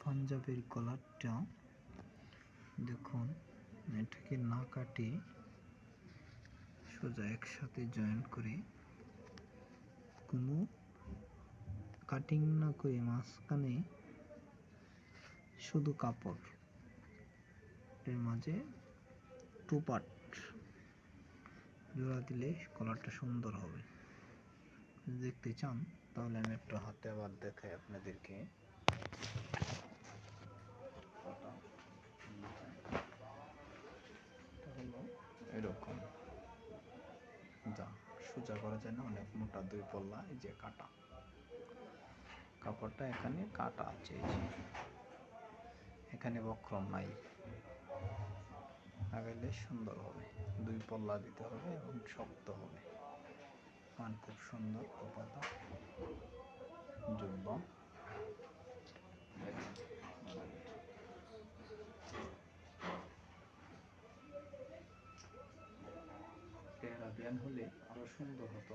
পাঞ্জাবের কলারটা দেখুন, এটাকে না কাটে সোজা একসাথে জয়েন করে, কোনো কাটিং না করে মাঝখানে শুধু কাপড়, এর মাঝে টু পার্ট জোড়া দিলে কলারটা সুন্দর হবে। দেখতে চান তাহলে আমি একটু হাতে আবার দেখাই আপনাদেরকে। হলো এরকম, যা সোজা করা যায় না, অনেক মোটা দুই পল্লা। এই যে কাটা কাপড়টা এখানে কাটা আছে, এই যে এখানে বক্রম নাই, লাগাইলে সুন্দর হবে। দুই পল্লা দিতে হবে এবং শক্ত হবে। মান খুব সুন্দর, কপালটা জুব্বা। আরাবিয়ান হলে আরো সুন্দর হতো।